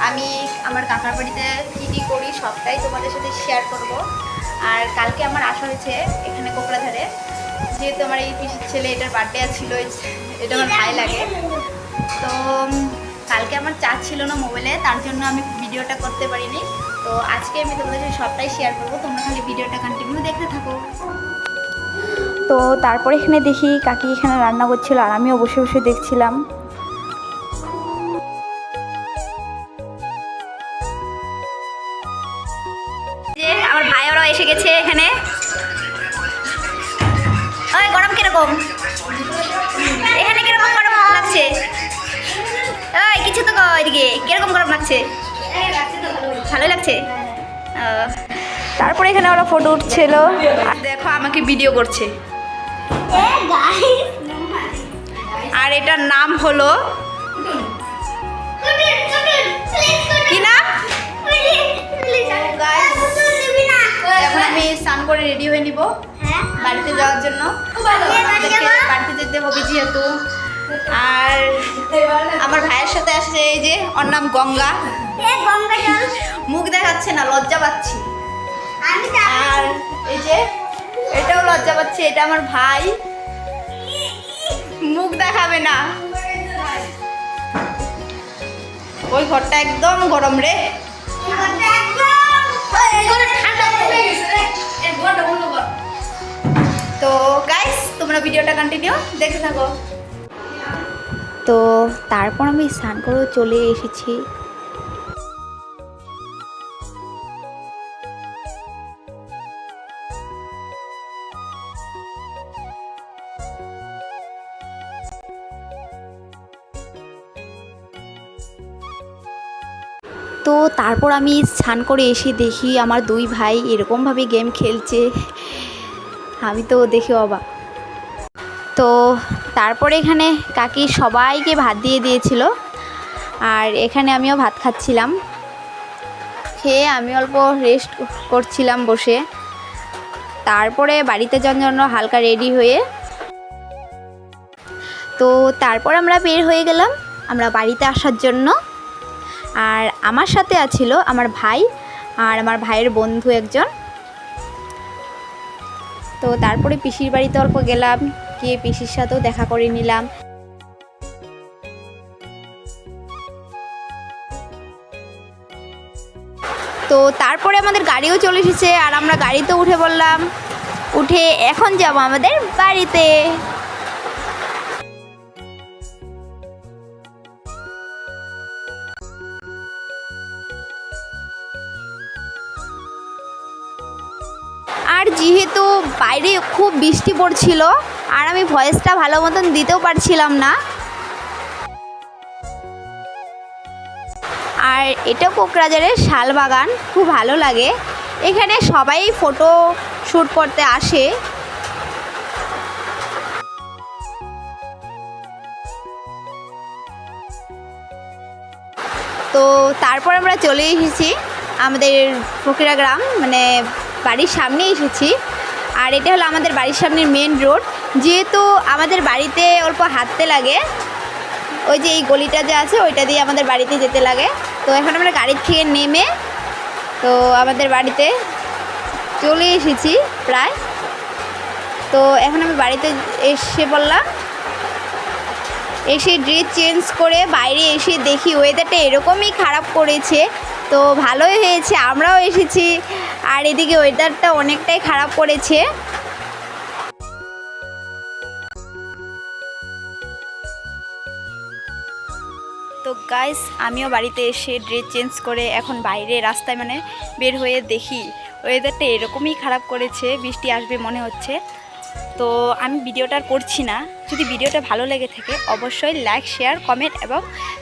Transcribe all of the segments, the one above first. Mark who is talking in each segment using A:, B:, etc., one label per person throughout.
A: আমি আমার কাকার বাড়িতে কী করি সবটাই তোমাদের সাথে শেয়ার করব। আর কালকে আমার আসা হয়েছে এখানে কোকড়াঝাড়ে, যেহেতু আমার এই পিসির ছেলে এটার বার্থডে ছিল, এটা আমার ভাই লাগে। তো কালকে আমার চার্জ ছিল না মোবাইলে, তার জন্য আমি ভিডিওটা করতে পারিনি। তো আজকে আমি তোমাদের সাথে সবটাই শেয়ার করবো, তোমরা খালি ভিডিওটা কন্টিনিউ দেখতে থাকো। তো তারপরে এখানে দেখি কাকি এখানে রান্না করছিল আর আমিও বসে বসে দেখছিলাম। যে আমার ভাই ওরাও এসে গেছে এখানে। ওই গরম কিরকম, এখানে কিরকম গরম লাগছে? ওই কিছু তো এদিকে কিরকম গরম লাগছে? ভালোই লাগছে। তারপরে এখানে ওরা ফটো উঠছিল, দেখো আমাকে ভিডিও করছে। আর এটার নাম হলো কি নাম? এখন আমি স্নান করে রেডি হয়ে নিব বাড়িতে যাওয়ার জন্য। বাড়িতে যেতে হবে যেহেতু। আর আমার ভাইয়ের সাথে আসছে এই যে, ওর নাম গঙ্গা। মুখ দেখাচ্ছে না, লজ্জা পাচ্ছি। আর এই যে এটাও লজ্জা পাচ্ছে, এটা আমার ভাই, মুখ দেখাবে না। ওই ঘরটা একদম গরম রে। তো গাইস তোমরা ভিডিওটা কন্টিনিউ দেখতে থাকো। তো তারপর আমি স্নান করে চলে এসেছি। তো তারপর আমি স্নান করে এসে দেখি আমার দুই ভাই এরকমভাবে গেম খেলছে, আমি তো দেখে অবাক। তো তারপরে এখানে কাকি সবাইকে ভাত দিয়ে দিয়েছিল, আর এখানে আমিও ভাত খাচ্ছিলাম। খেয়ে আমি অল্প রেস্ট করছিলাম বসে। তারপরে বাড়িতে যাওয়ার জন্য হালকা রেডি হয়ে, তো তারপর আমরা বের হয়ে গেলাম আমরা বাড়িতে আসার জন্য। আর আমার সাথে আছিল আমার ভাই আর আমার ভাইয়ের বন্ধু একজন। তো তারপরে পিসির বাড়িতে অল্প গেলাম, গিয়ে পিসির সাথেও দেখা করে নিলাম। তো তারপরে আমাদের গাড়িও চলে এসেছে, আর আমরা গাড়িতে উঠে পড়লাম। উঠে এখন যাব আমাদের বাড়িতে। আর যেহেতু বাইরে খুব বৃষ্টি পড়ছিল আর আমি ভয়েসটা ভালো মতন দিতেও পারছিলাম না। আর এটা কোকড়াঝাড়ের শালবাগান, খুব ভালো লাগে এখানে, সবাই ফটো শ্যুট করতে আসে। তো তারপর আমরা চলে এসেছি আমাদের ফকিরা গ্রাম, মানে বাড়ির সামনে এসেছি। আর এটা হলো আমাদের বাড়ির সামনের মেন রোড। যেহেতু আমাদের বাড়িতে অল্প হাঁটতে লাগে, ওই যে এই গলিটা যে আছে ওইটা দিয়ে আমাদের বাড়িতে যেতে লাগে। তো এখন আমরা গাড়ির থেকে নেমে তো আমাদের বাড়িতে চলে এসেছি প্রায়। তো এখন আমি বাড়িতে এসে পড়লাম। এসে ড্রেস চেঞ্জ করে বাইরে এসে দেখি ওয়েদারটা এরকমই খারাপ করেছে। তো ভালোই হয়েছে আমরাও এসেছি, আর এদিকে ওয়েদারটা অনেকটাই খারাপ করেছে। তো গাইস আমিও বাড়িতে এসে ড্রেস চেঞ্জ করে এখন বাইরে রাস্তায় মানে বের হয়ে দেখি ওয়েদারটা এরকমই খারাপ করেছে, বৃষ্টি আসবে মনে হচ্ছে। তো আমি ভিডিওটা আর করছি না। যদি ভিডিওটা ভালো লেগে থাকে অবশ্যই লাইক, শেয়ার, কমেন্ট এবং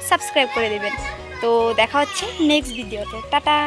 A: সাবস্ক্রাইব করে দেবেন। তো দেখা হচ্ছে নেক্সট ভিডিওতে। টাটা।